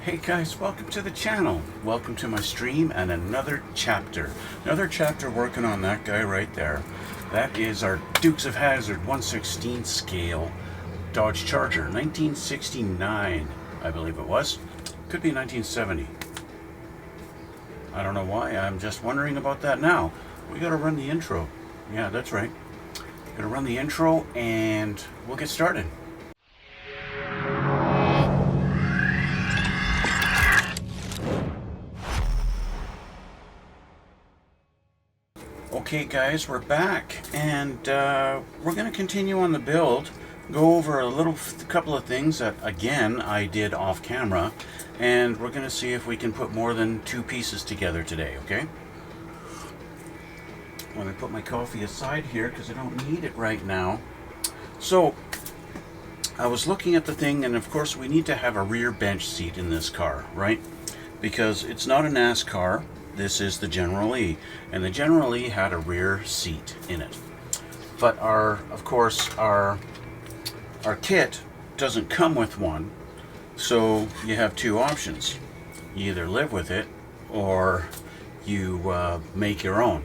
Hey guys, welcome to the channel. Welcome to my stream and another chapter. Another chapter working on that guy right there. That is our Dukes of Hazzard 1/16 scale Dodge Charger, 1969, I believe it was. Could be 1970. I don't know why, I'm just wondering about that now. We gotta run the intro. Yeah, that's right. Gotta run the intro and we'll get started. Okay guys, we're back and we're going to continue on the build, go over a couple of things that again I did off camera, and we're going to see if we can put more than two pieces together today, okay? Let me put my coffee aside here because I don't need it right now. So I was looking at the thing, and of course we need to have a rear bench seat in this car, right? Because it's not a NASCAR. This is the General Lee, and the General Lee had a rear seat in it. But of course, our kit doesn't come with one, so you have two options. You either live with it, or you make your own.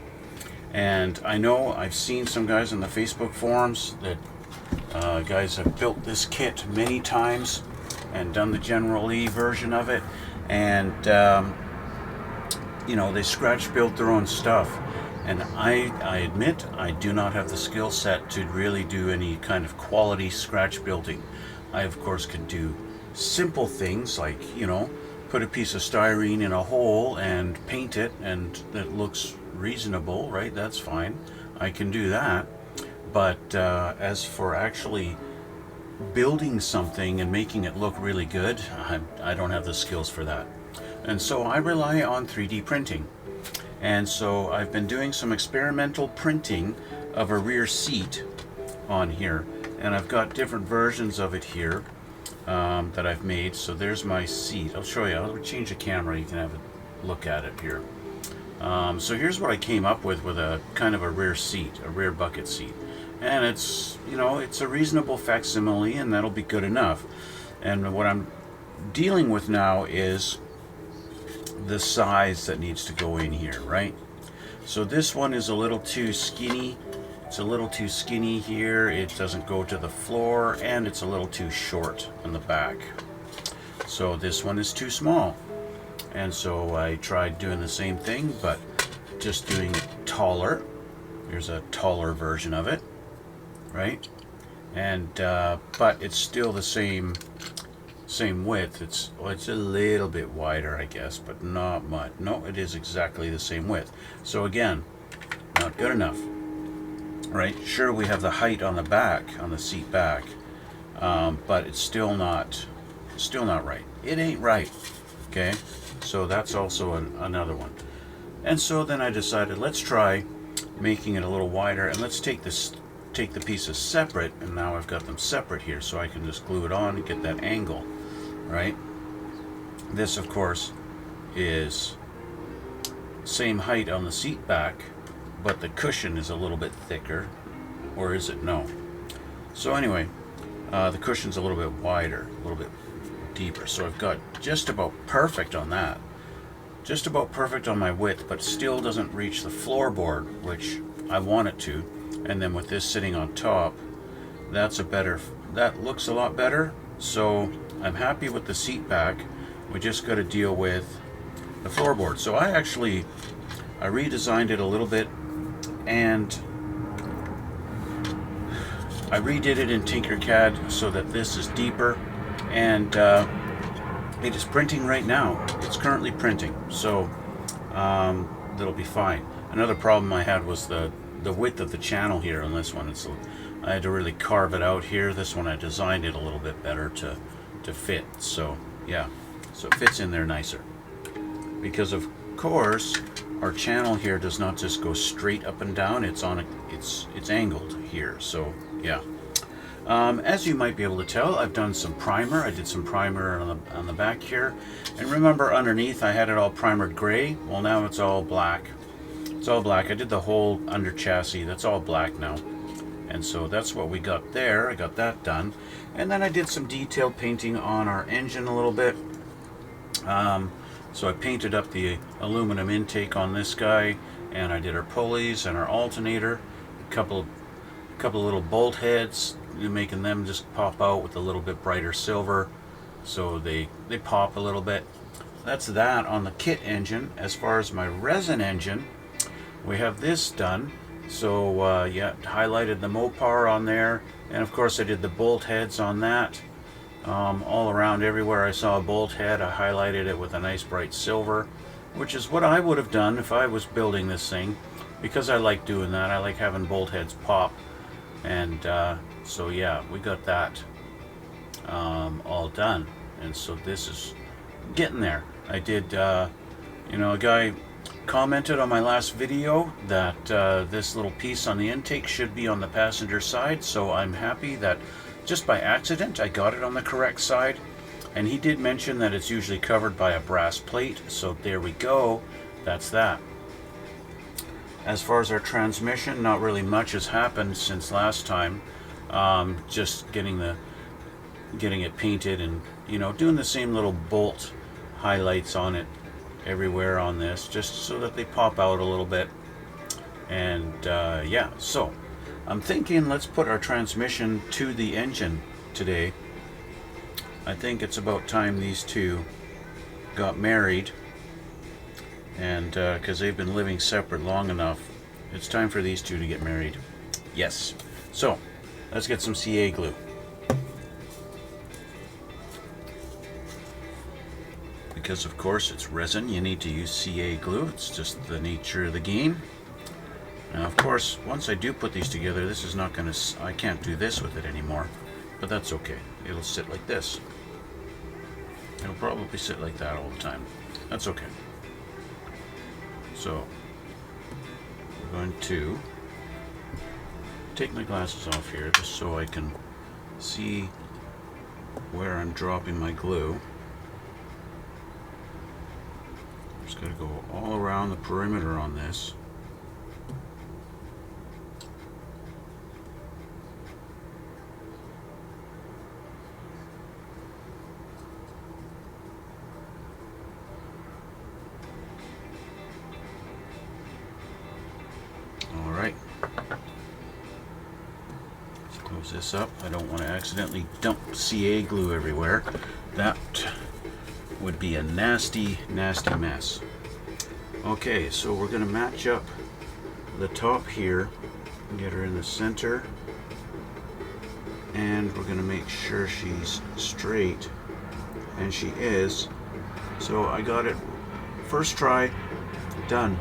And I know I've seen some guys on the Facebook forums that guys have built this kit many times and done the General Lee version of it, and you know, they scratch built their own stuff, and I admit I do not have the skill set to really do any kind of quality scratch building. I of course can do simple things like, you know, put a piece of styrene in a hole and paint it, and it looks reasonable, right? That's fine. I can do that. But as for actually building something and making it look really good, I don't have the skills for that. And so I rely on 3D printing. And so I've been doing some experimental printing of a rear seat on here. And I've got different versions of it here that I've made. So there's my seat. I'll show you. I'll change the camera. You can have a look at it here. So here's what I came up with a kind of a rear seat, a rear bucket seat. And it's, you know, it's a reasonable facsimile, and that'll be good enough. And what I'm dealing with now is the size that needs to go in here, right? So this one is a little too skinny. It's a little too skinny here. It doesn't go to the floor, and it's a little too short in the back. So this one is too small. And so I tried doing the same thing, but just doing it taller. Here's a taller version of it, right? And but it's still the same width. It's a little bit wider, I guess, but not much. No, it is exactly the same width. So again, not good enough, right? Sure, we have the height on the back, on the seat back, but it's still not right. It ain't right. Okay, so that's also another one. And so then I decided, let's try making it a little wider, and let's take the pieces separate, and now I've got them separate here, so I can just glue it on and get that angle, right? This of course is same height on the seat back, but the cushion is a little bit thicker, or is it? No. So anyway, the cushion's a little bit wider, a little bit deeper, so I've got just about perfect on that, just about perfect on my width, but still doesn't reach the floorboard, which I want it to. And then with this sitting on top, that looks a lot better. So I'm happy with the seat back. We just got to deal with the floorboard. So I redesigned it a little bit, and I redid it in Tinkercad so that this is deeper, and it is printing right now. It's currently printing, so that'll be fine. Another problem I had was the width of the channel here on this one. I had to really carve it out here. This one I designed it a little bit better to fit. So yeah, so it fits in there nicer. Because of course our channel here does not just go straight up and down. It's angled here. So yeah. As you might be able to tell, I've done some primer. I did some primer on the back here, and remember underneath I had it all primered gray. Well, now it's all black. It's all black. I did the whole under chassis. That's all black now. And so that's what we got there. I got that done. And then I did some detailed painting on our engine a little bit. So I painted up the aluminum intake on this guy, and I did our pulleys and our alternator, a couple little bolt heads, making them just pop out with a little bit brighter silver, so they pop a little bit. That's that on the kit engine. As far as my resin engine, we have this done. So yeah, highlighted the Mopar on there, and of course I did the bolt heads on that. All around, everywhere I saw a bolt head, I highlighted it with a nice bright silver, which is what I would have done if I was building this thing, because I like doing that. I like having bolt heads pop. And so yeah, we got that all done, and so this is getting there. I did, you know, a guy commented on my last video that this little piece on the intake should be on the passenger side, so I'm happy that just by accident I got it on the correct side. And he did mention that it's usually covered by a brass plate, so there we go, that's that. As far as our transmission, not really much has happened since last time. Just getting it painted, and you know, doing the same little bolt highlights on it everywhere on this, just so that they pop out a little bit. And yeah, so I'm thinking let's put our transmission to the engine today. I think it's about time these two got married, and because they've been living separate long enough, it's time for these two to get married. Yes. So let's get some CA glue. Because of course it's resin, you need to use CA glue. It's just the nature of the game. Now of course, once I do put these together, this is not going to, I can't do this with it anymore, but that's okay. It'll sit like this. It'll probably sit like that all the time. That's okay. So we're going to take my glasses off here just so I can see where I'm dropping my glue. Just got to go all around the perimeter on this. Alright. Let's close this up. I don't want to accidentally dump CA glue everywhere. That would be a nasty, nasty mess. Okay, so we're going to match up the top here, get her in the center, and we're going to make sure she's straight, and she is. So I got it first try, done.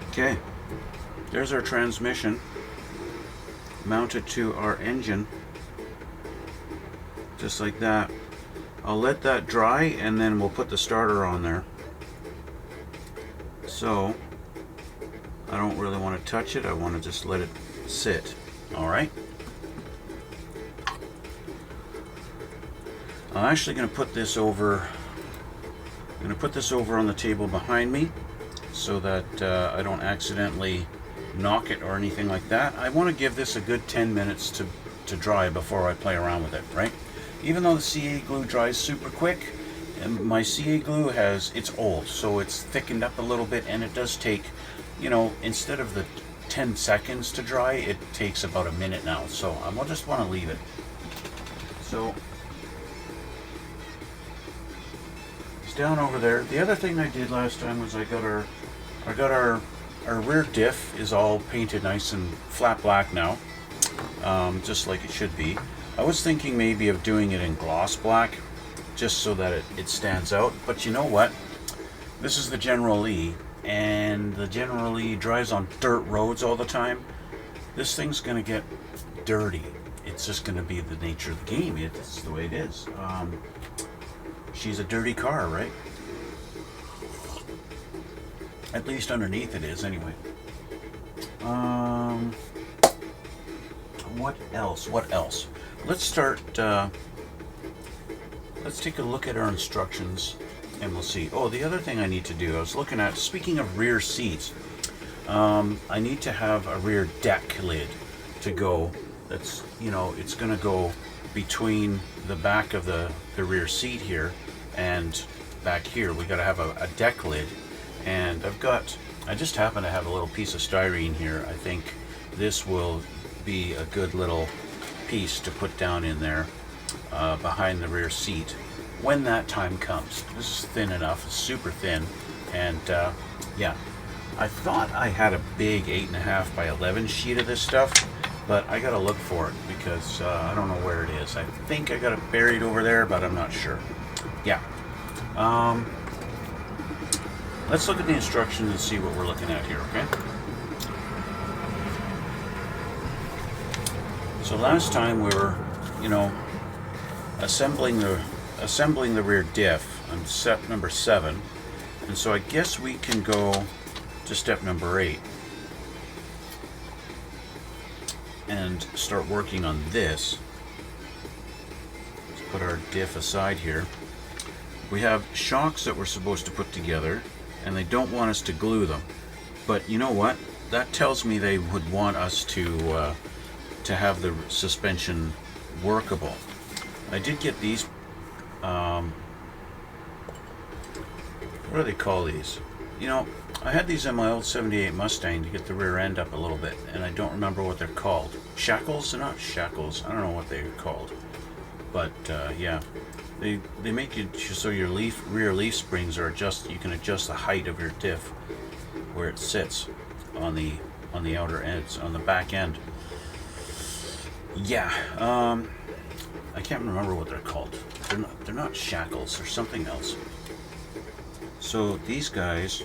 Okay, there's our transmission mounted to our engine, just like that. I'll let that dry and then we'll put the starter on there. So I don't really want to touch it, I want to just let it sit. Alright, I'm actually going to put this over, on the table behind me, so that I don't accidentally knock it or anything like that. I want to give this a good 10 minutes to dry before I play around with it, right? Even though the CA glue dries super quick, and my CA glue it's old, so it's thickened up a little bit, and it does take, you know, instead of the 10 seconds to dry, it takes about a minute now, so I just want to leave it. So it's down over there. The other thing I did last time was I got our rear diff is all painted nice and flat black now, just like it should be. I was thinking maybe of doing it in gloss black, just so that it stands out, but you know what? This is the General Lee, and the General Lee drives on dirt roads all the time. This thing's gonna get dirty. It's just gonna be the nature of the game. It's the way it is. She's a dirty car, right? At least underneath it is, anyway. What else? Let's start, let's take a look at our instructions and we'll see. Oh, the other thing I need to do, I was looking at, speaking of rear seats, I need to have a rear deck lid to go. That's, you know, it's going to go between the back of the rear seat here and back here. We got to have a deck lid, and I just happen to have a little piece of styrene here. I think this will be a good little piece to put down in there behind the rear seat when that time comes. This is thin enough, it's super thin, and yeah, I thought I had a big 8.5 by 11 sheet of this stuff, but I gotta look for it because I don't know where it is. I think I got it buried over there, but I'm not sure. Yeah. Let's look at the instructions and see what we're looking at here, okay? So last time we were, assembling the rear diff on step number 7, and so I guess we can go to step number 8 and start working on this. Let's put our diff aside here. We have shocks that we're supposed to put together, and they don't want us to glue them. But you know what? That tells me they would want us to have the suspension workable. I did get these, what do they call these? I had these in my old 78 Mustang to get the rear end up a little bit, and I don't remember what they're called. Shackles? They're not shackles. I don't know what they're called. But yeah, they make it so your rear leaf springs are you can adjust the height of your diff where it sits on the outer ends, on the back end. Yeah, I can't remember what they're called. They're not shackles. They're something else. So these guys,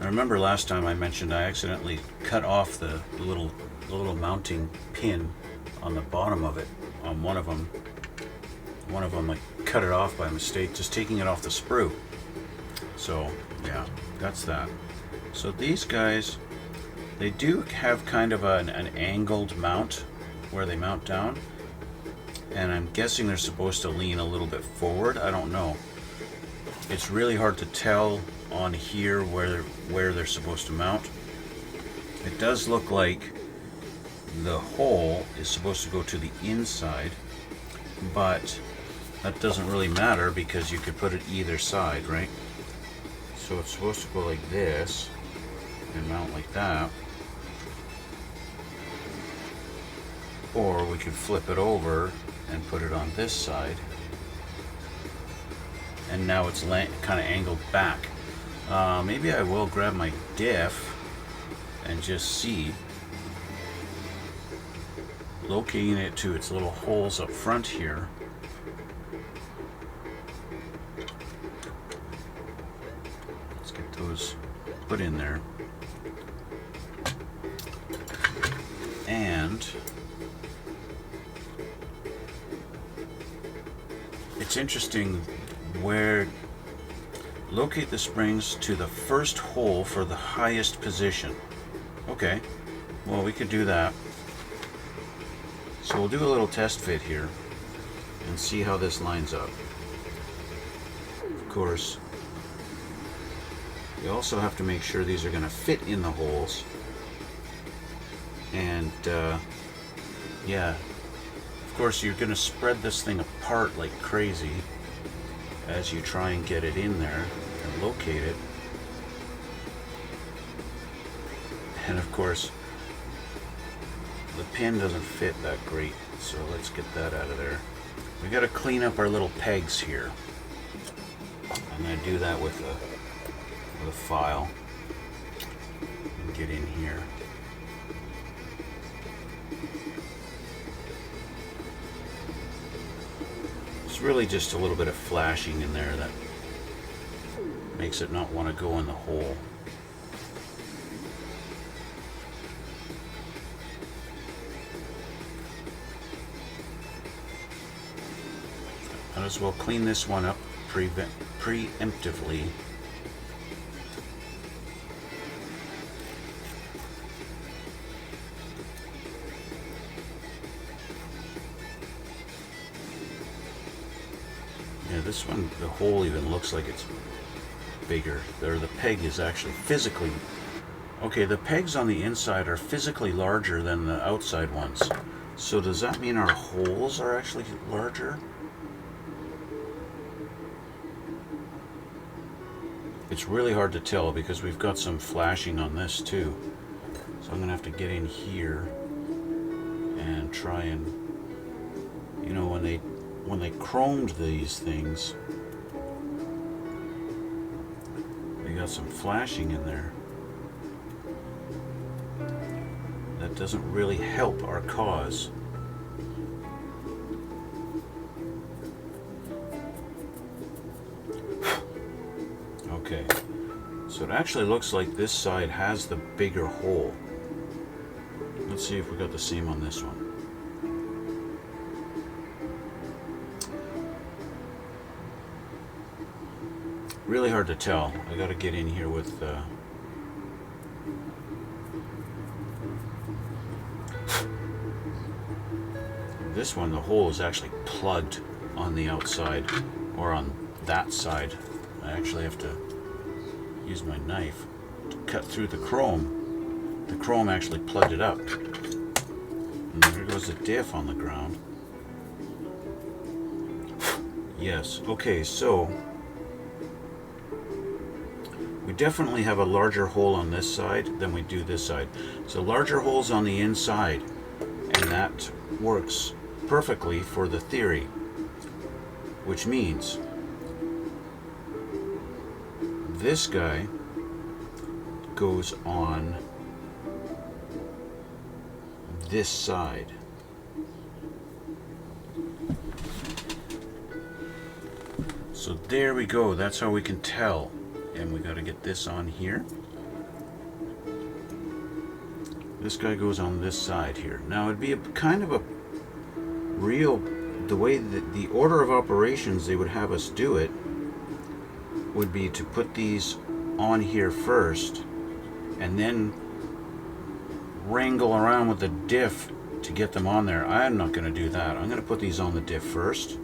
I remember last time I mentioned I accidentally cut off the little mounting pin on the bottom of it on one of them. One of them, I cut it off by mistake, just taking it off the sprue. So yeah, that's that. So these guys, they do have kind of an angled mount where they mount down, and I'm guessing they're supposed to lean a little bit forward. I don't know. It's really hard to tell on here where they're supposed to mount. It does look like the hole is supposed to go to the inside, but that doesn't really matter because you could put it either side, right? So it's supposed to go like this and mount like that, or we could flip it over and put it on this side, and now it's kind of angled back. Maybe I will grab my diff and just see, locating it to its little holes up front here. Let's get those put in there. And it's interesting where locate the springs to the first hole for the highest position. Okay, well, we could do that. So we'll do a little test fit here and see how this lines up. Of course, you also have to make sure these are going to fit in the holes. And yeah, of course, you're going to spread this thing apart like crazy as you try and get it in there and locate it. And of course, the pin doesn't fit that great, so let's get that out of there. We got to clean up our little pegs here. I'm going to do that with a file and get in here. It's really just a little bit of flashing in there that makes it not want to go in the hole. Might as well clean this one up preemptively. Yeah, this one, the hole even looks like it's bigger. There, the peg is actually physically... Okay, the pegs on the inside are physically larger than the outside ones. So does that mean our holes are actually larger? It's really hard to tell because we've got some flashing on this too. So I'm gonna have to get in here and try and, you know, when they chromed these things, they got some flashing in there. That doesn't really help our cause. Okay, so it actually looks like this side has the bigger hole. Let's see if we got the same on this one. Really hard to tell. I gotta get in here with this one. The hole is actually plugged on the outside, or on that side. I actually have to use my knife to cut through the chrome. The chrome actually plugged it up. And there goes the diff on the ground. Yes, okay, so we definitely have a larger hole on this side than we do this side. So larger holes on the inside, and that works perfectly for the theory, which means this guy goes on this side. So there we go, that's how we can tell. And we got to get this on here. This guy goes on this side here. Now it'd be a kind of a real, the way that the order of operations they would have us do it would be to put these on here first and then wrangle around with the diff to get them on there. I'm not going to do that. I'm going to put these on the diff first.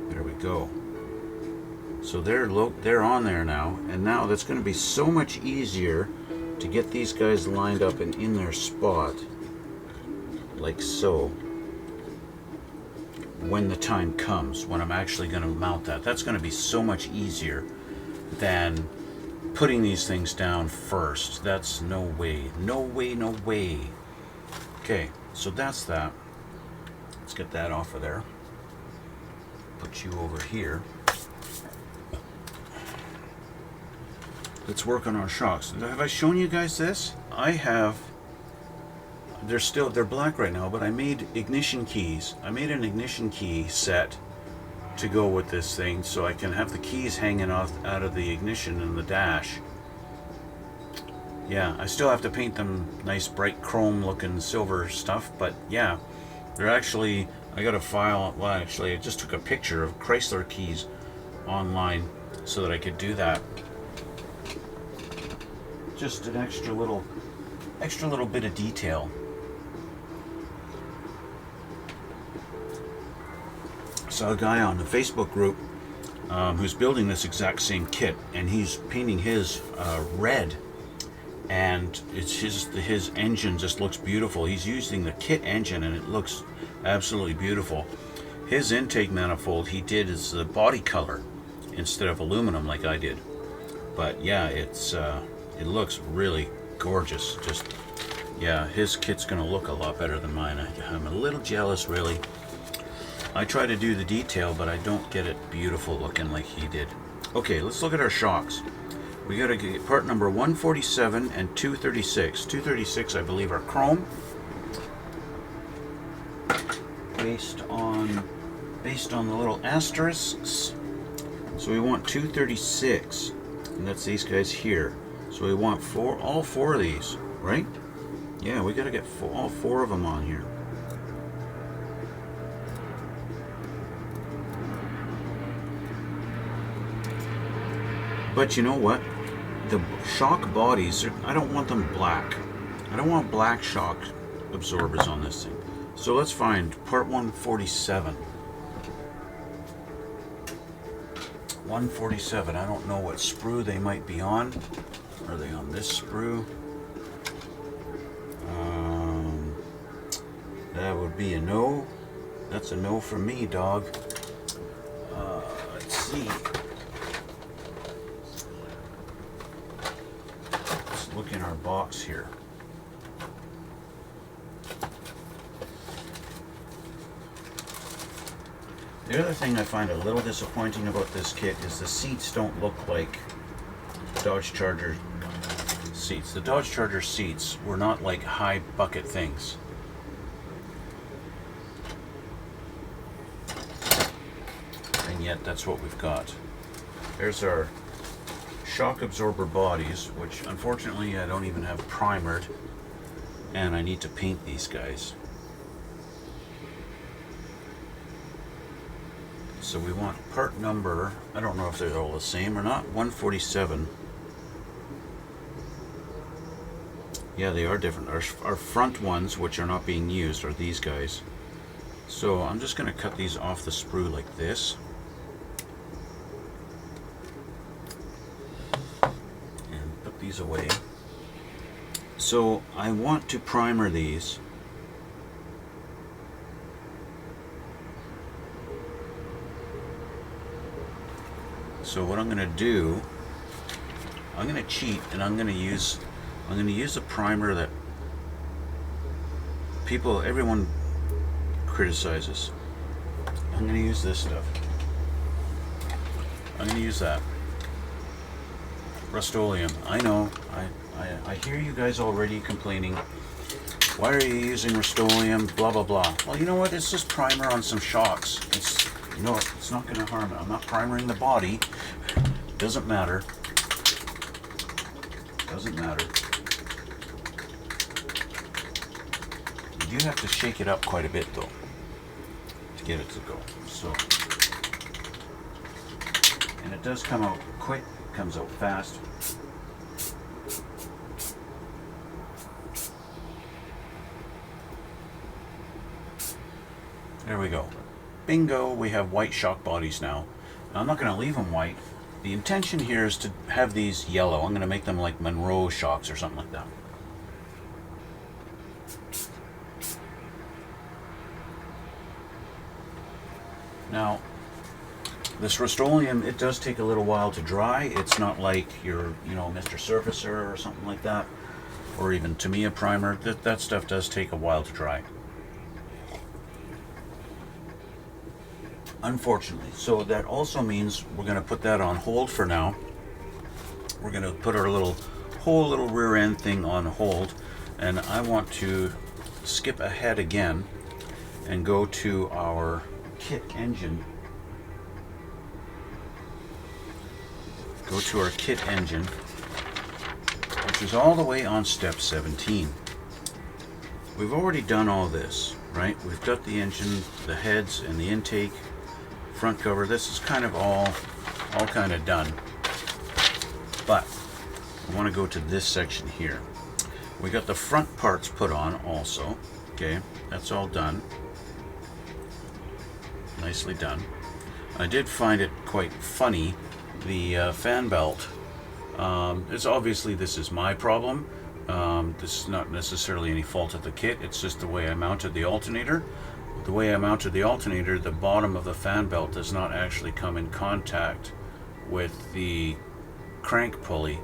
There we go. So they're on there now, and now that's going to be so much easier to get these guys lined up and in their spot, like so, when the time comes, when I'm actually going to mount that. That's going to be so much easier than putting these things down first. That's no way. No way, no way. Okay, so that's that. Let's get that off of there. Put you over here. Let's work on our shocks. Have I shown you guys this? I have. They're black right now, but I made ignition keys. I made an ignition key set to go with this thing, so I can have the keys hanging off out of the ignition and the dash. Yeah, I still have to paint them nice bright chrome looking silver stuff, but yeah, they're actually, I got a file, well actually I just took a picture of Chrysler keys online so that I could do that. Just an extra little bit of detail. Saw a guy on the Facebook group who's building this exact same kit, and he's painting his red, and it's his engine just looks beautiful. He's using the kit engine, and it looks absolutely beautiful. His intake manifold he did is the body color instead of aluminum like I did. But yeah, it looks really gorgeous. Just yeah, his kit's gonna look a lot better than mine. I'm a little jealous, really. I try to do the detail, but I don't get it beautiful looking like he did. Okay, let's look at our shocks. We gotta get part number 147 and 236. 236, I believe, are chrome. Based on the little asterisks. So we want 236, and that's these guys here. So we want all four of these, right? Yeah, we gotta get all four of them on here. But you know what? The shock bodies, I don't want them black. I don't want black shock absorbers on this thing. So let's find part 147. 147, I don't know what sprue they might be on. Are they on this sprue? That would be a no. That's a no for me, dog. Let's see. Let's look in our box here. The other thing I find a little disappointing about this kit is the seats don't look like Dodge Charger seats. The Dodge Charger seats were not like high bucket things. And yet that's what we've got. There's our shock absorber bodies, which unfortunately I don't even have primered, and I need to paint these guys. So we want part number, I don't know if they're all the same or not, 147. Yeah, they are different. Our front ones, which are not being used, are these guys. So I'm just going to cut these off the sprue like this. And put these away. So I want to primer these. So what I'm going to do, I'm going to cheat, and I'm going to use a primer that everyone criticizes. I'm going to use this stuff. I'm going to use that. Rust-Oleum. I know. I hear you guys already complaining. Why are you using Rust-Oleum? Blah blah blah. Well, you know what? It's just primer on some shocks. You know, it's not going to harm it. I'm not primering the body. Doesn't matter. Doesn't matter. You do have to shake it up quite a bit though to get it to go. So, and it does come out quick. Comes out fast. There we go. Bingo, we have white shock bodies now. I'm not going to leave them white. The intention here is to have these yellow. I'm going to make them like Monroe shocks or something like that. Now, this Rust-Oleum, it does take a little while to dry. It's not like your, Mr. Surfacer or something like that, or even Tamiya primer. That stuff does take a while to dry. Unfortunately. So that also means we're going to put that on hold for now. We're going to put our whole little rear end thing on hold, and I want to skip ahead again and go to our kit engine. Go to our kit engine, which is all the way on step 17. We've already done all this, right? We've got the engine, the heads, and the intake, front cover. This is kind of all kind of done. But I want to go to this section here. We got the front parts put on also. Okay, that's all done. Nicely done. I did find it quite funny. The fan belt. It's obviously this is my problem. This is not necessarily any fault of the kit. It's just the way I mounted the alternator. The way I mounted the alternator, the bottom of the fan belt does not actually come in contact with the crank pulley,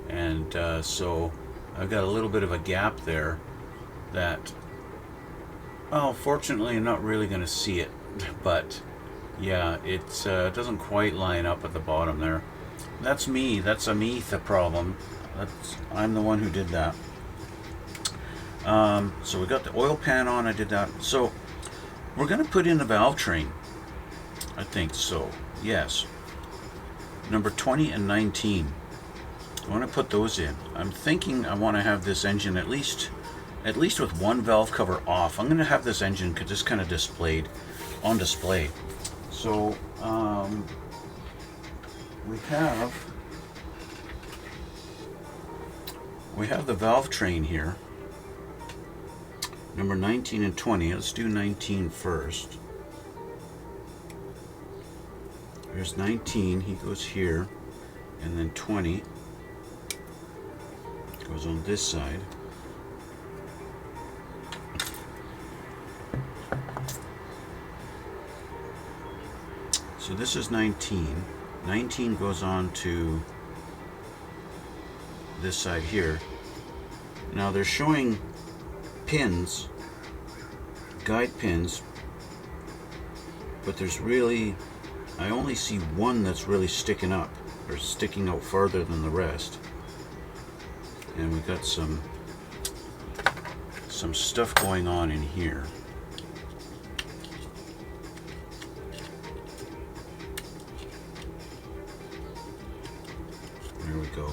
and so I've got a little bit of a gap there that, well, fortunately I'm not really going to see it, but yeah, it doesn't quite line up at the bottom there. That's me. That's a me-the problem. I'm the one who did that. So we got the oil pan on. I did that. So we're going to put in the valve train. I think so. Yes. Number 20 and 19. I want to put those in. I'm thinking I want to have this engine at least with one valve cover off. I'm going to have this engine just kind of displayed on display. So we have the valve train here. Number 19 and 20. Let's do 19 first. There's 19. He goes here, and then 20 goes on this side. So this is 19. 19 goes on to this side here. Now they're showing pins, guide pins, but there's really, I only see one that's really sticking up, or sticking out farther than the rest. And we got some stuff going on in here. There we go.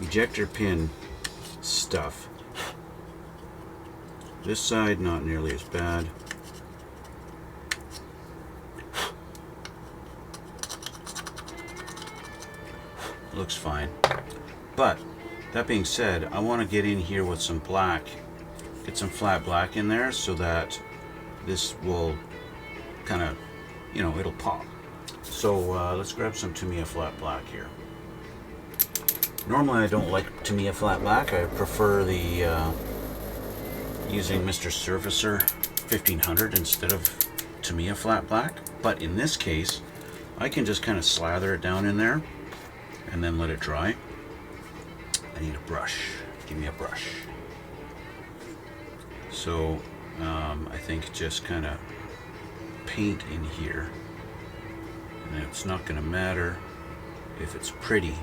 Ejector pin stuff. This side not nearly as bad. Looks fine. But that being said, I want to get in here with some black, get some flat black in there so that this will kind of, you know, it'll pop. So let's grab some Tamiya flat black here. Normally I don't like Tamiya flat black. I prefer the using Mr. Surfacer 1500 instead of Tamiya flat black. But in this case, I can just kind of slather it down in there and then let it dry. I need a brush. Give me a brush. So I think just kind of paint in here, and it's not going to matter if it's pretty.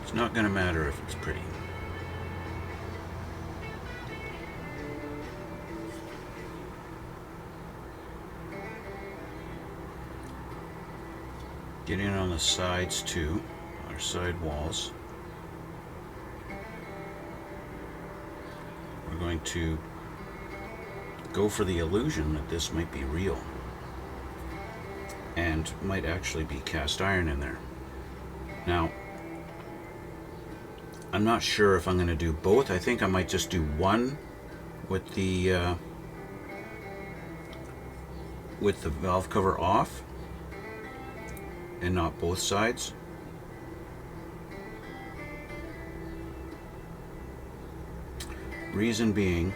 It's not going to matter if it's pretty. Get in on the sides too, our side walls. We're going to go for the illusion that this might be real and might actually be cast iron in there. Now, I'm not sure if I'm going to do both. I think I might just do one with the valve cover off, and not both sides. Reason being,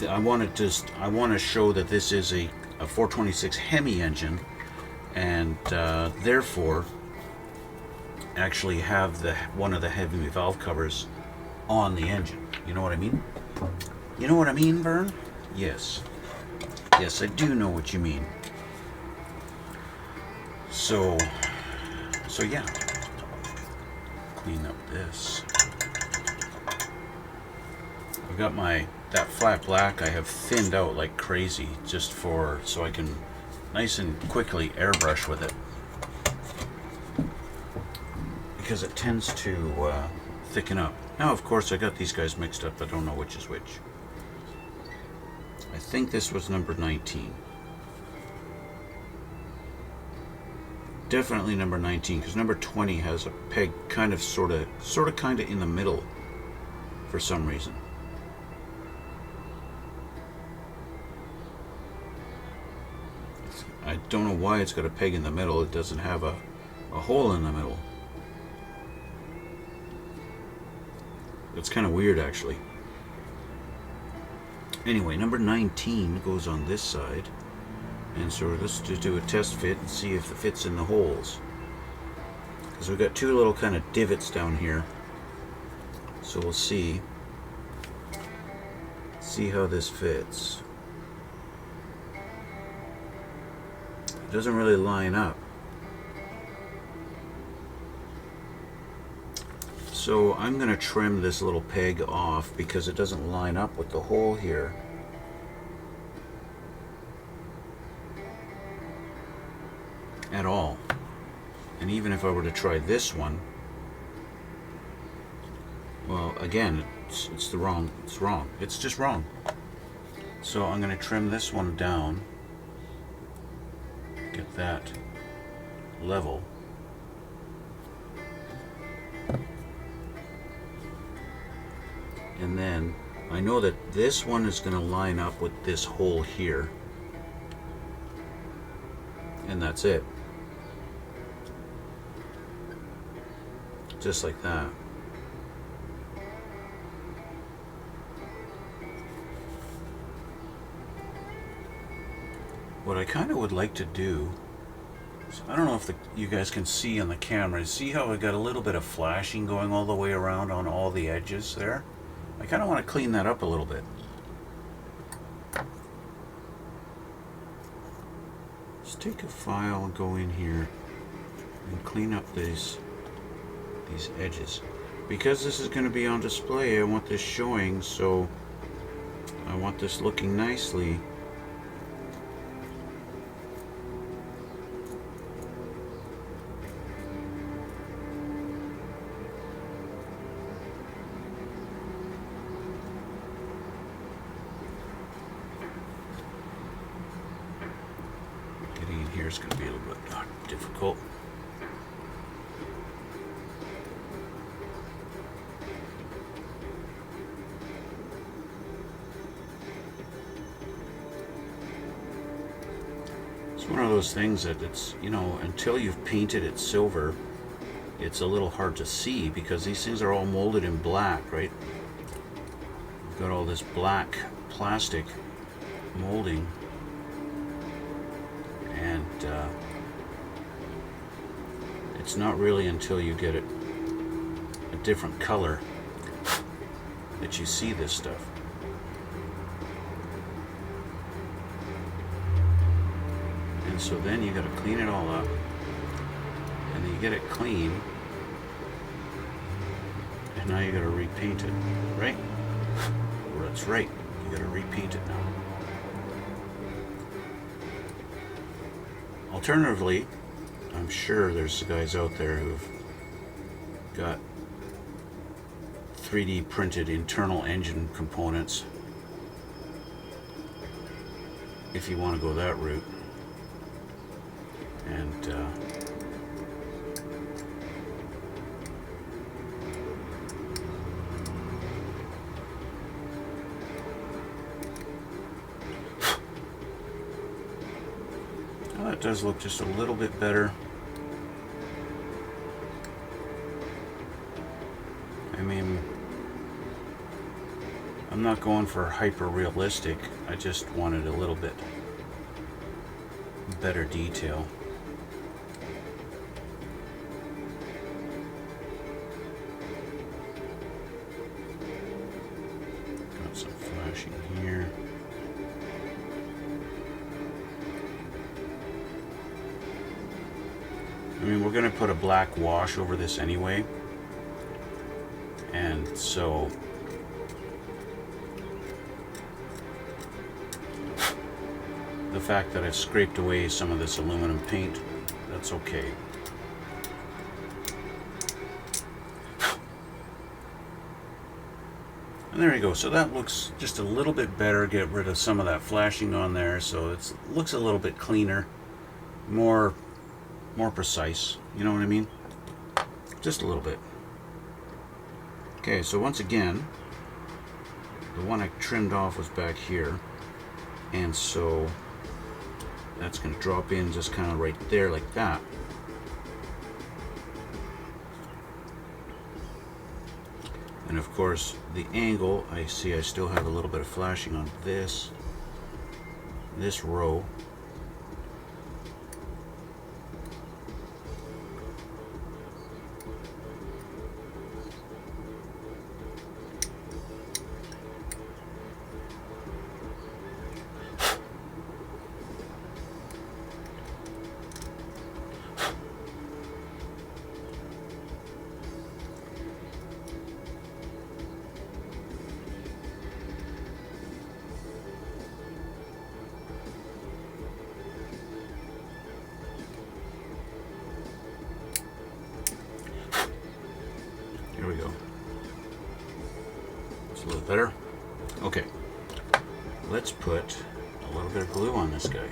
I want to show that this is a 426 Hemi engine, and therefore actually have one of the heavy valve covers on the engine. You know what I mean? You know what I mean, Vern? Yes. Yes, I do know what you mean. So yeah, clean up this. I've got that flat black I have thinned out like crazy just so I can nice and quickly airbrush with it, because it tends to thicken up. Now of course I got these guys mixed up. I don't know which is which. I think this was number 19. Definitely number 19, because number 20 has a peg kind of sort of in the middle for some reason. I don't know why it's got a peg in the middle. It doesn't have a hole in the middle. It's kind of weird actually. Anyway, number 19 goes on this side. And so let's just do a test fit and see if it fits in the holes. Because we've got two little kind of divots down here. So we'll see how this fits. It doesn't really line up. So I'm going to trim this little peg off because it doesn't line up with the hole here. At all. And even if I were to try this one, well, again, it's wrong. It's just wrong. So I'm going to trim this one down, get that level. And then I know that this one is going to line up with this hole here. And that's it. Just like that. what I kind of would like to do, so I don't know if you guys can see on the camera, see how I got a little bit of flashing going all the way around on all the edges there? I kind of want to clean that up a little bit. Let's take a file and go in here and clean up these edges. Because this is going to be on display, I want this showing, so I want this looking nicely. Getting in here is going to be a little bit difficult. One of those things that it's, you know, until you've painted it silver, it's a little hard to see because these things are all molded in black, right? You've got all this black plastic molding, and it's not really until you get it a different color that you see this stuff. So then you got to clean it all up, and then you get it clean, and now you got to repaint it, right? Well, that's right, you got to repaint it now. Alternatively, I'm sure there's guys out there who've got 3D printed internal engine components, if you want to go that route. And well, that does look just a little bit better. I mean, I'm not going for hyper realistic, I just wanted a little bit better detail. Here. I mean, we're going to put a black wash over this anyway, and so the fact that I've scraped away some of this aluminum paint, that's okay. And there you go. So that looks just a little bit better. Get rid of some of that flashing on there, so it looks a little bit cleaner, more precise. You know what I mean? Just a little bit. Okay, so once again, the one I trimmed off was back here, and so that's going to drop in just kind of right there like that. And of course, the angle, I see I still have a little bit of flashing on this row. Here we go. It's a little better. Okay. Let's put a little bit of glue on this guy.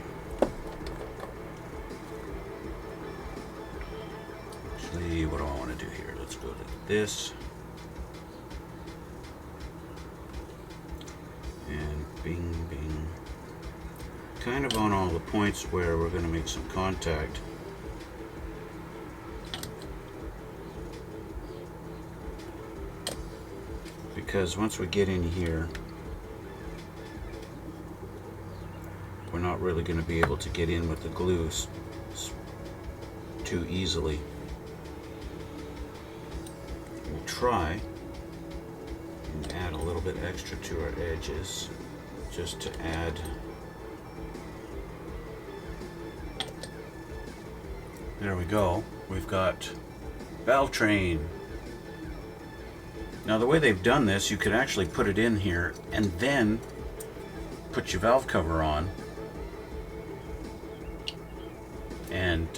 Actually, what do I want to do here? Let's go like this. And bing, bing. Kind of on all the points where we're going to make some contact. Because once we get in here, we're not really going to be able to get in with the glue too easily. We'll try and add a little bit extra to our edges, just to add. There we go. We've got valve train. Now the way they've done this, you could actually put it in here and then put your valve cover on. And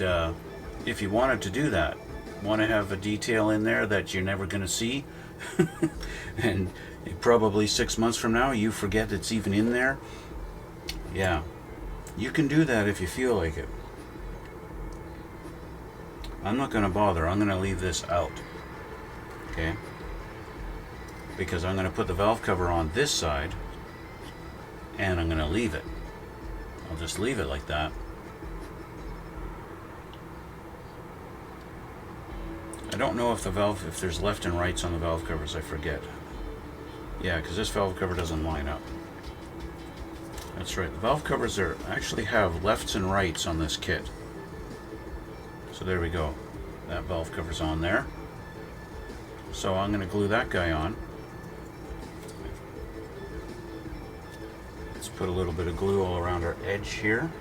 if you wanted to do that, want to have a detail in there that you're never going to see, and probably 6 months from now you forget it's even in there, yeah, you can do that if you feel like it. I'm not going to bother. I'm going to leave this out, okay? Because I'm going to put the valve cover on this side and I'm going to leave it. I'll just leave it like that. I don't know if if there's left and rights on the valve covers, I forget. Yeah, because this valve cover doesn't line up. That's right, the valve covers actually have lefts and rights on this kit. So there we go. That valve cover's on there. So I'm going to glue that guy on. Let's put a little bit of glue all around our edge here.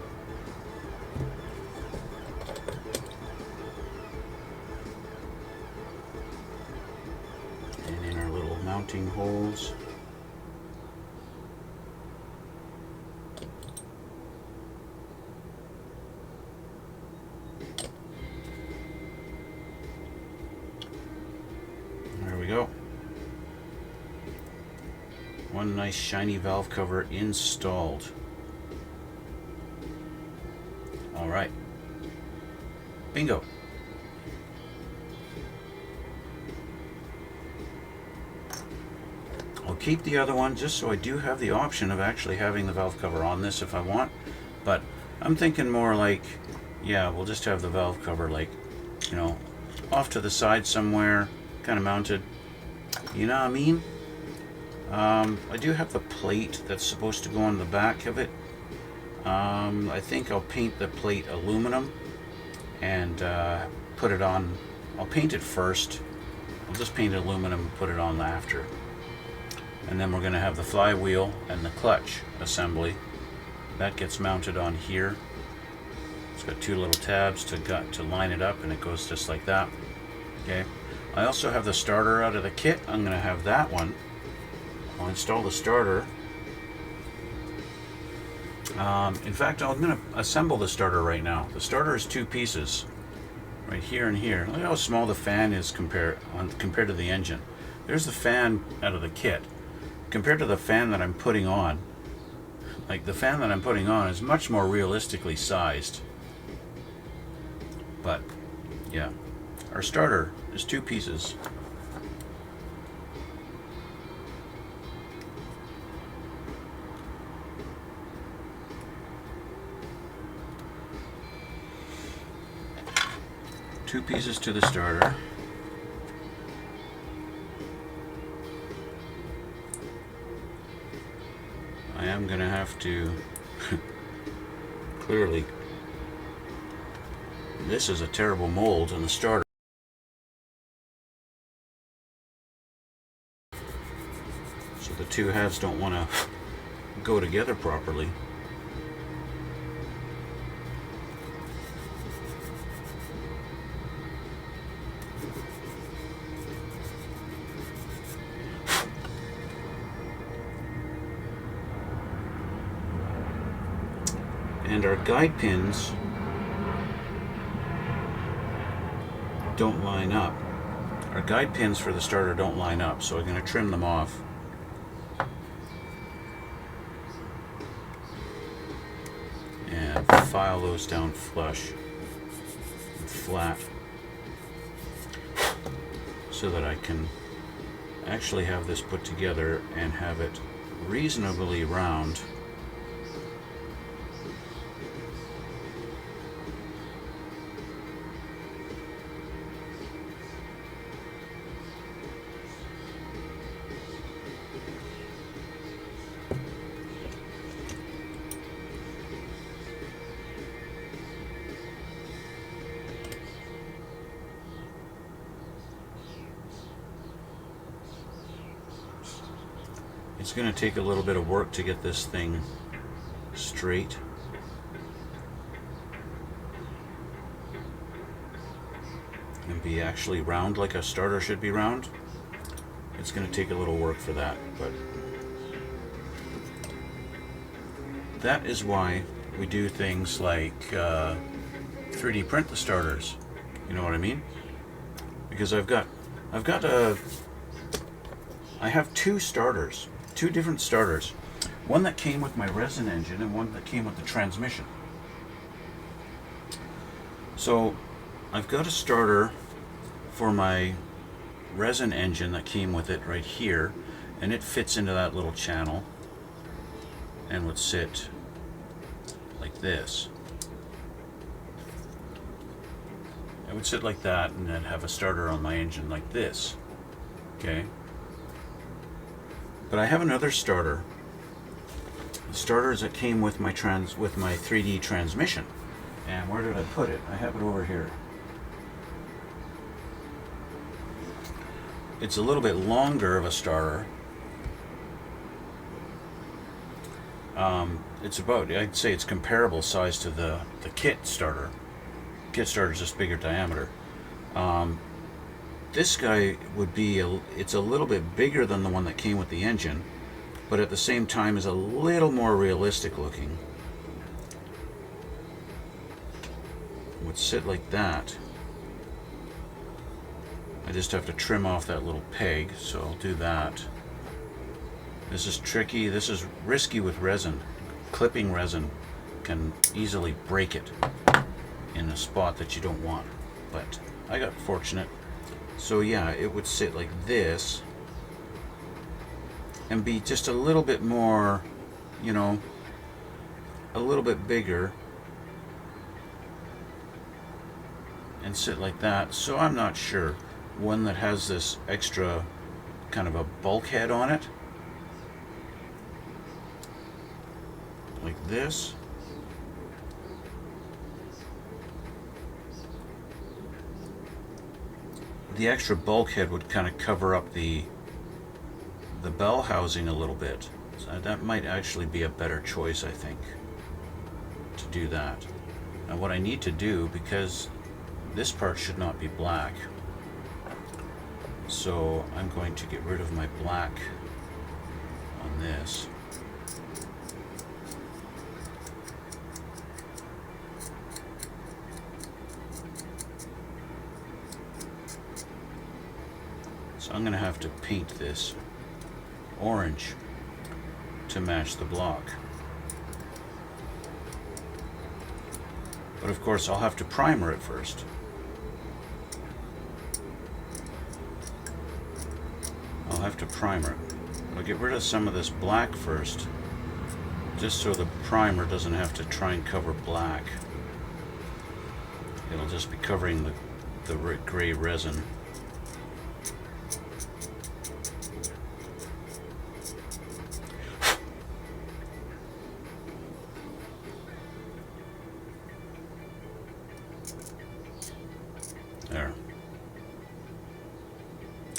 And in our little mounting holes. Go. One nice shiny valve cover installed. All right. Bingo. I'll keep the other one just so I do have the option of actually having the valve cover on this if I want, but I'm thinking more like, yeah, we'll just have the valve cover like, you know, off to the side somewhere, kind of mounted. You know what I mean? I do have the plate that's supposed to go on the back of it. I think I'll paint the plate aluminum and put it on. I'll paint it first. I'll just paint it aluminum and put it on after. And then we're going to have the flywheel and the clutch assembly. That gets mounted on here. It's got two little tabs to line it up, and it goes just like that. Okay. I also have the starter out of the kit. I'm going to have that one. I'll install the starter. In fact, I'm going to assemble the starter right now. The starter is two pieces, right here and here. Look how small the fan is compared to the engine. There's the fan out of the kit. Compared to the fan that I'm putting on, like the fan that I'm putting on is much more realistically sized. But yeah, our starter is two pieces. Two pieces to the starter. I am going to have to clearly, this is a terrible mold in the starter. So the two halves don't want to go together properly. And our guide pins don't line up. Our guide pins for the starter don't line up, so I'm going to trim them off. And file those down flush and flat so that I can actually have this put together and have it reasonably round. It's going to take a little bit of work to get this thing straight. And be actually round like a starter should be round. It's going to take a little work for that, but that is why we do things like 3D print the starters. You know what I mean? Because I have two starters, two different starters. One that came with my resin engine and one that came with the transmission. So I've got a starter for my resin engine that came with it right here, and it fits into that little channel and would sit like this. It would sit like that and then have a starter on my engine like this. Okay? But I have another starter. The starters that came with my 3D transmission. And where did I put it? I have it over here. It's a little bit longer of a starter. It's about, I'd say it's comparable size to the kit starter. Kit starter is just bigger diameter. This guy would be, it's a little bit bigger than the one that came with the engine, but at the same time is a little more realistic looking. It would sit like that. I just have to trim off that little peg, so I'll do that. This is tricky, this is risky with resin. Clipping resin can easily break it in a spot that you don't want, but I got fortunate. So yeah, it would sit like this and be just a little bit more, you know, a little bit bigger and sit like that. So I'm not sure. One that has this extra kind of a bulkhead on it, like this. The extra bulkhead would kind of cover up the bell housing a little bit. So that might actually be a better choice, I think, to do that. Now what I need to do, because this part should not be black, so I'm going to get rid of my black on this. So I'm going to have to paint this orange to match the block. But of course I'll have to primer it first. I'll have to primer it. I'll get rid of some of this black first, just so the primer doesn't have to try and cover black. It'll just be covering the gray resin. There.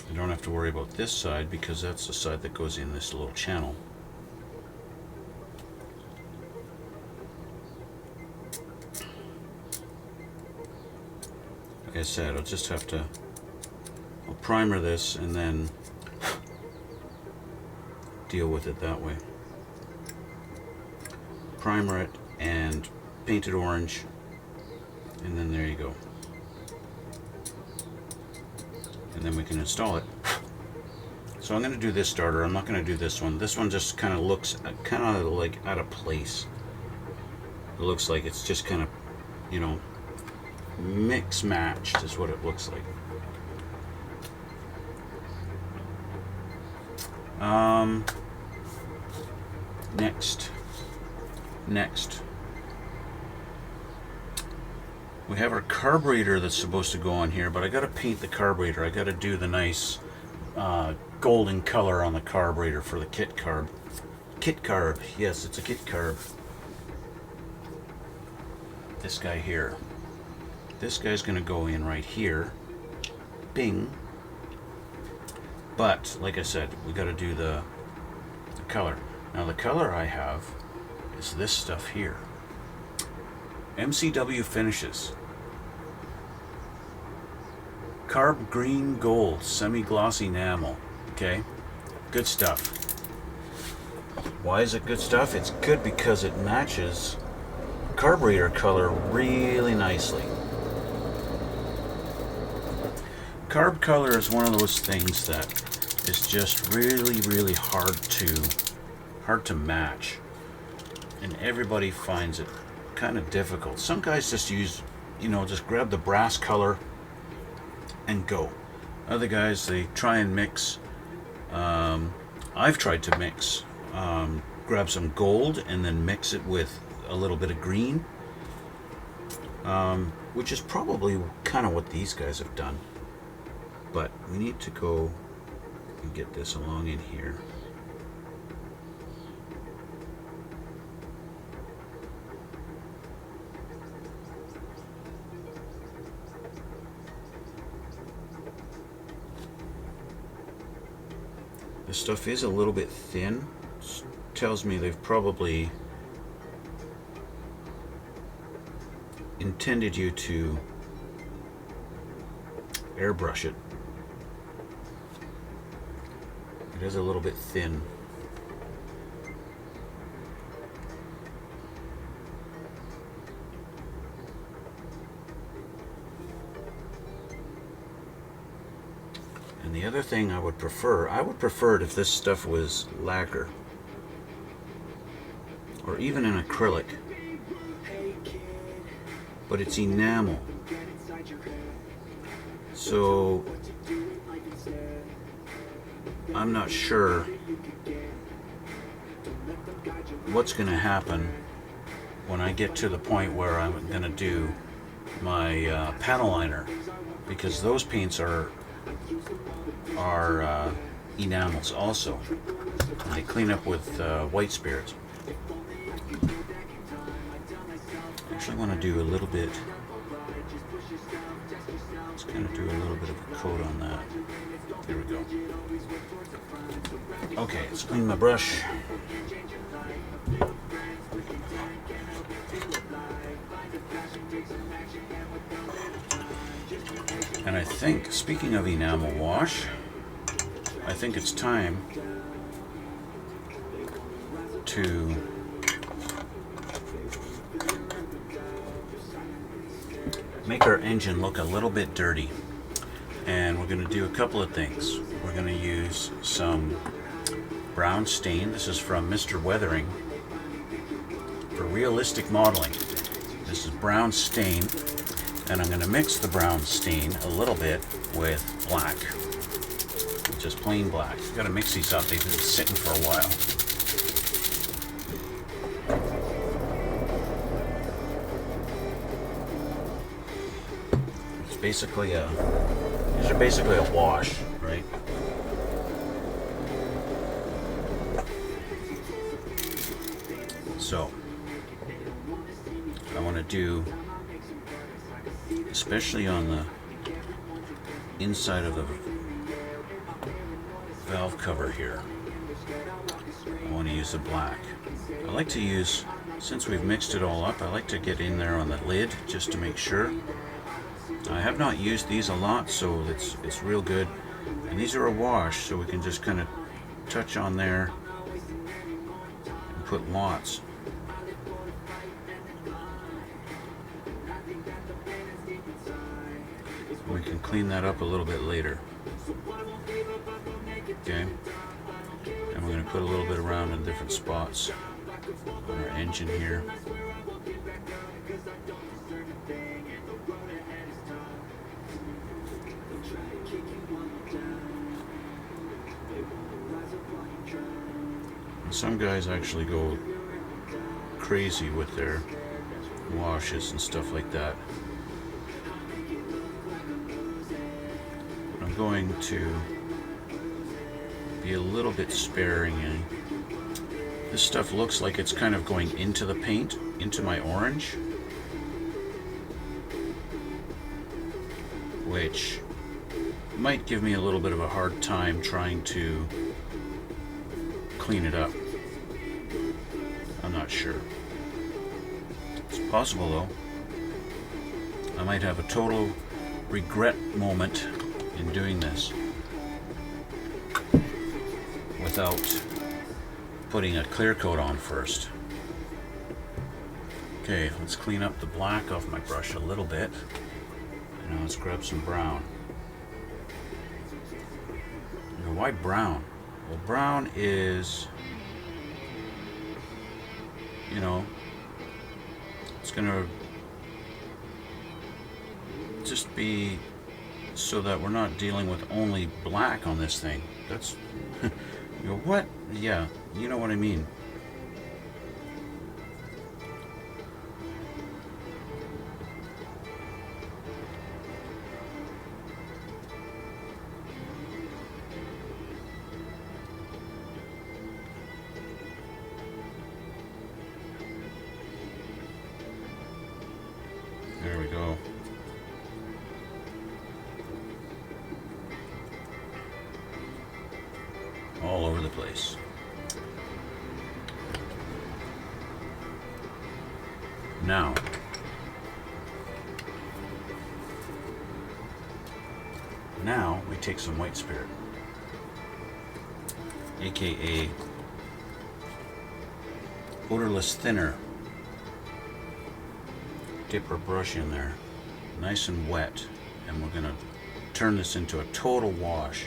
I don't have to worry about this side because that's the side that goes in this little channel. Like I said, I'll just have to, I'll primer this and then deal with it that way. Primer it and paint it orange, and then there you go. And then we can install it. So I'm going to do this starter. I'm not going to do this one. This one just kind of looks kind of like out of place. It looks like it's just kind of, you know, mix matched is what it looks like. Next. We have our carburetor that's supposed to go on here, but I got to paint the carburetor. I got to do the nice golden color on the carburetor for the kit carb. Kit carb, yes, it's a kit carb. This guy here. This guy's going to go in right here. Bing. But like I said, we got to do the color. Now the color I have is this stuff here. MCW Finishes. Carb Green Gold Semi-Glossy Enamel. Okay, good stuff. Why is it good stuff? It's good because it matches carburetor color really nicely. Carb color is one of those things that is just really hard to match, and everybody finds it kind of difficult. Some guys just use, just grab the brass color and go. Other guys, they try and mix. I've tried to mix, grab some gold and then mix it with a little bit of green, which is probably kind of what these guys have done. But we need to go and get this along in here. This stuff is a little bit thin. Tells me they've probably intended you to airbrush it. It is a little bit thin. And the other thing I would prefer it if this stuff was lacquer, or even an acrylic, but it's enamel. So I'm not sure what's going to happen when I get to the point where I'm going to do my panel liner, because those paints are enamels also. And they clean up with white spirits. I actually want to do a little bit. Let's kind of do a little bit of a coat on that. There we go. Okay, let's clean my brush. And I think, speaking of enamel wash, I think it's time to make our engine look a little bit dirty. And we're going to do a couple of things. We're going to use some brown stain. This is from Mr. Weathering for realistic modeling. This is brown stain, and I'm going to mix the brown stain a little bit with black, just plain black. You've got to mix these up. They've been sitting for a while. It's basically these are basically a wash, right? So I want to do, especially on the inside of the valve cover here, I want to use the black. I like to use, since we've mixed it all up, I like to get in there on the lid just to make sure. I have not used these a lot, so it's real good. And these are a wash, so we can just kind of touch on there and put lots. We can clean that up a little bit later. Okay, and we're going to put a little bit around in different spots on our engine here. And some guys actually go crazy with their washes and stuff like that. I'm going to be a little bit sparing. And this stuff looks like it's kind of going into the paint, into my orange, which might give me a little bit of a hard time trying to clean it up. I'm not sure. It's possible though. I might have a total regret moment in doing this without putting a clear coat on first. Okay, let's clean up the black off my brush a little bit. Now let's grab some brown. Now, why brown? Well, brown is, you know, it's gonna just be so that we're not dealing with only black on this thing. That's, you know what? Yeah, you know what I mean. There we go. All over the place. Now we take some white spirit, aka odorless thinner. Dip our brush in there, nice and wet, and we're gonna turn this into a total wash.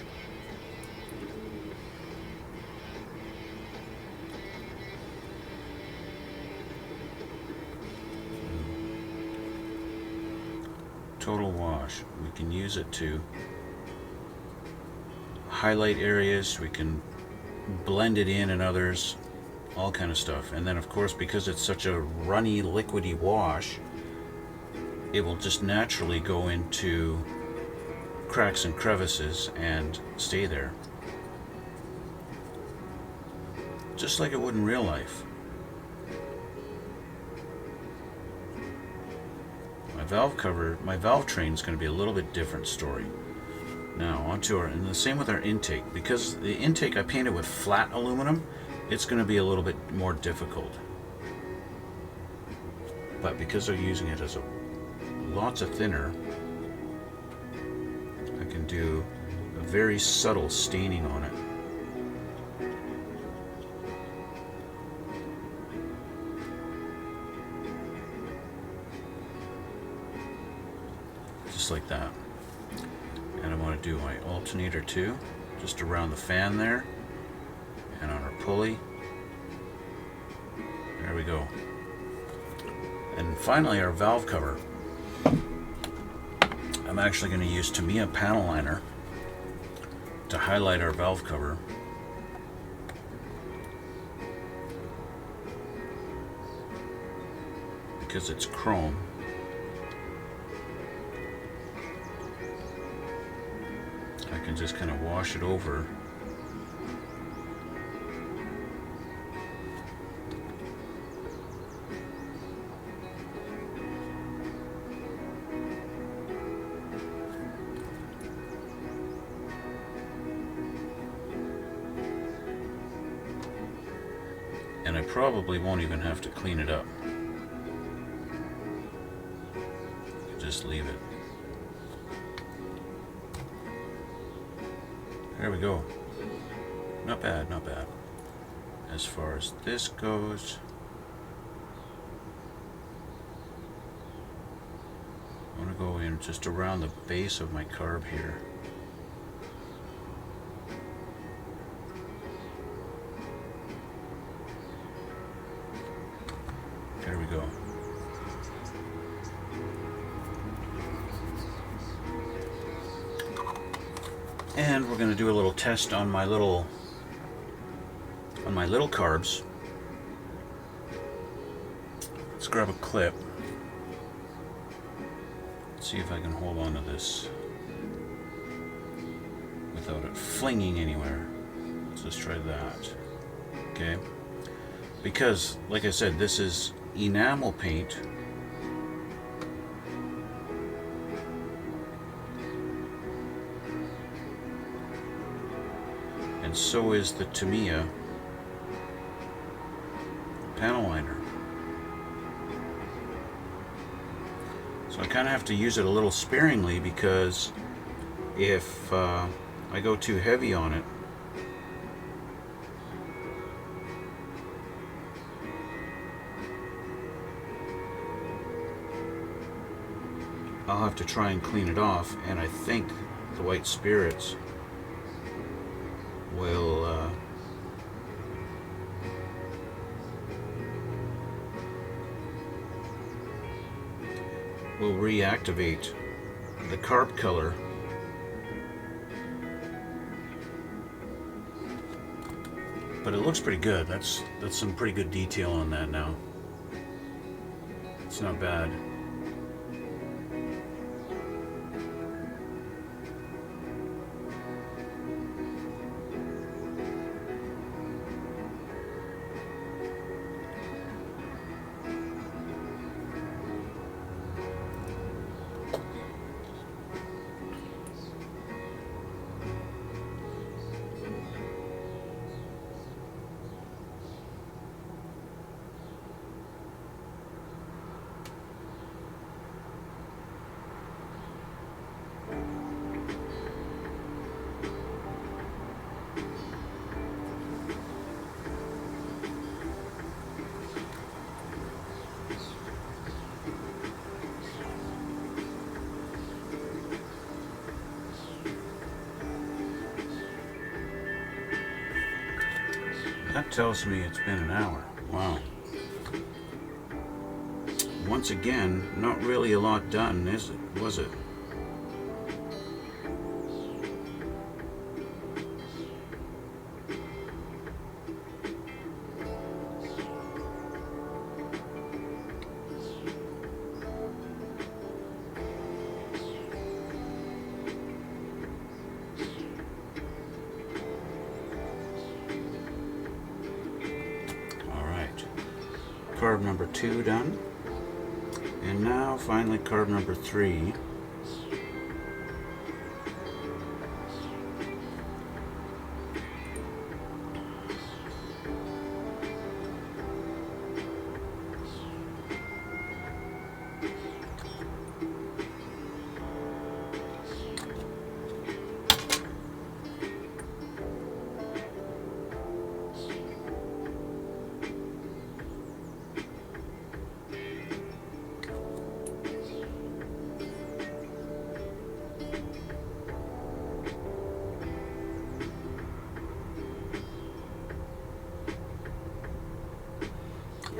Total wash. We can use it to highlight areas, we can blend it in others, all kind of stuff. And then of course, because it's such a runny, liquidy wash, it will just naturally go into cracks and crevices and stay there. Just like it would in real life. My valve train is going to be a little bit different story. Now onto our, and the same with our intake. Because the intake I painted with flat aluminum, it's going to be a little bit more difficult. But because they're using it as a lots of thinner, I can do a very subtle staining on it. Just like that. And I want to do my alternator too, just around the fan there, and on our pulley. There we go. And finally our valve cover. I'm actually going to use Tamiya panel liner to highlight our valve cover. Because it's chrome. I can just kind of wash it over. And I probably won't even have to clean it up. Just leave it. There we go. Not bad, not bad. As far as this goes, I want to go in just around the base of my carb here. There we go. And we're going to do a little test on my little carbs. Let's grab a clip. See if I can hold on to this without it flinging anywhere. Let's just try that. Okay. Because, like I said, this is enamel paint. And so is the Tamiya panel liner. So I kind of have to use it a little sparingly, because if I go too heavy on it, I'll have to try and clean it off, and I think the white spirits will reactivate the carb color. But it looks pretty good. That's some pretty good detail on that now. It's not bad. That tells me it's been an hour. Wow. Once again, not really a lot done, is it? Was it? Carb number 2 done, and now finally carb number 3.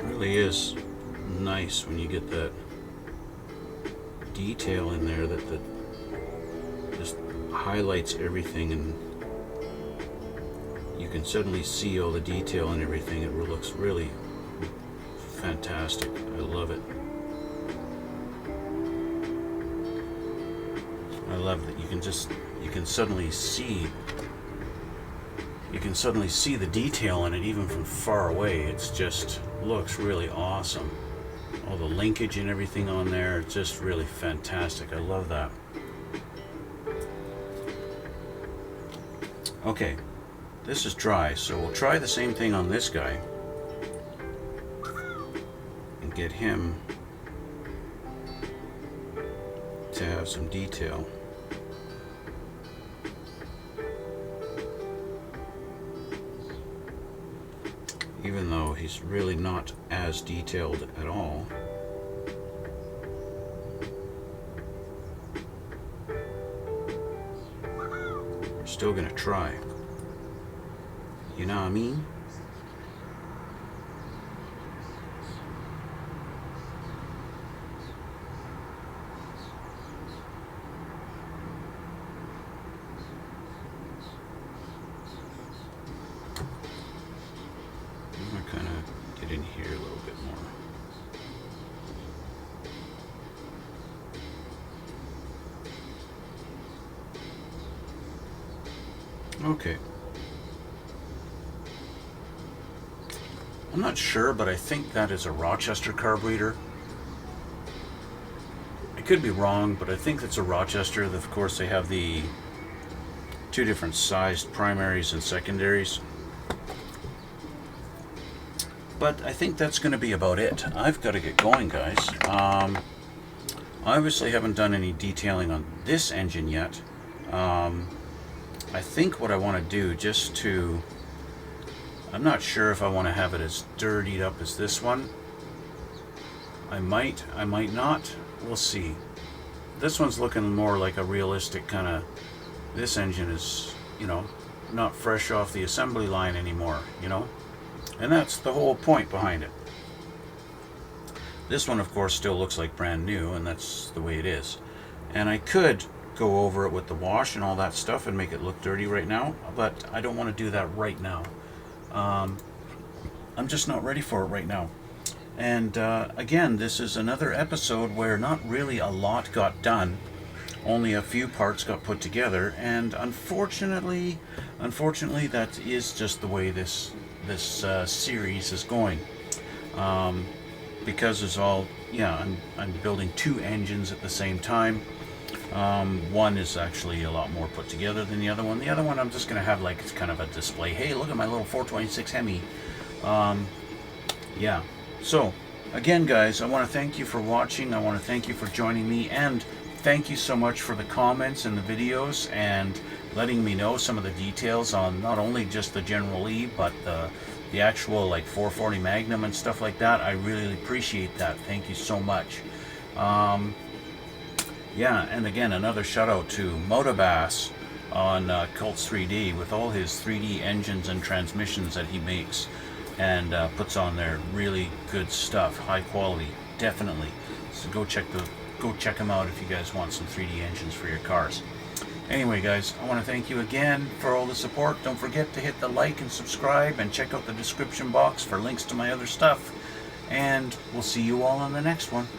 Really is nice when you get that detail in there that just highlights everything, and you can suddenly see all the detail and everything. It looks really fantastic. I love it. I love that you can suddenly see the detail in it even from far away. It's just looks really awesome. All the linkage and everything on there, it's just really fantastic. I love that. Okay, this is dry, so we'll try the same thing on this guy and get him to have some detail. Even though he's really not as detailed at all. We're still gonna try. You know what I mean? Kind of get in here a little bit more. Okay. I'm not sure, but I think that is a Rochester carburetor. I could be wrong, but I think it's a Rochester. Of course, they have the 2 different sized primaries and secondaries. But I think that's going to be about it. I've got to get going, guys. I obviously haven't done any detailing on this engine yet. I think what I want to do, just to... I'm not sure if I want to have it as dirtied up as this one. I might not. We'll see. This one's looking more like a realistic kind of... This engine is, you know, not fresh off the assembly line anymore, you know? And that's the whole point behind it. This one, of course, still looks like brand new, and that's the way it is. And I could go over it with the wash and all that stuff and make it look dirty right now, but I don't want to do that right now. I'm just not ready for it right now. And again, this is another episode where not really a lot got done. Only a few parts got put together, and unfortunately, that is just the way this series is going. Because it's all, yeah, I'm building two engines at the same time. One is actually a lot more put together than the other one. The other one I'm just going to have like, it's kind of a display. Hey, look at my little 426 Hemi. Yeah. So, again, guys, I want to thank you for watching. I want to thank you for joining me, and thank you so much for the comments in the videos and letting me know some of the details on not only just the General Lee, but the actual like 440 Magnum and stuff like that. I really appreciate that. Thank you so much. Yeah, and again, another shout out to Motobass on Cults 3D with all his 3D engines and transmissions that he makes and puts on there. Really good stuff, high quality, definitely. So go check him out if you guys want some 3D engines for your cars. Anyway, guys, I want to thank you again for all the support. Don't forget to hit the like and subscribe, and check out the description box for links to my other stuff. And we'll see you all on the next one.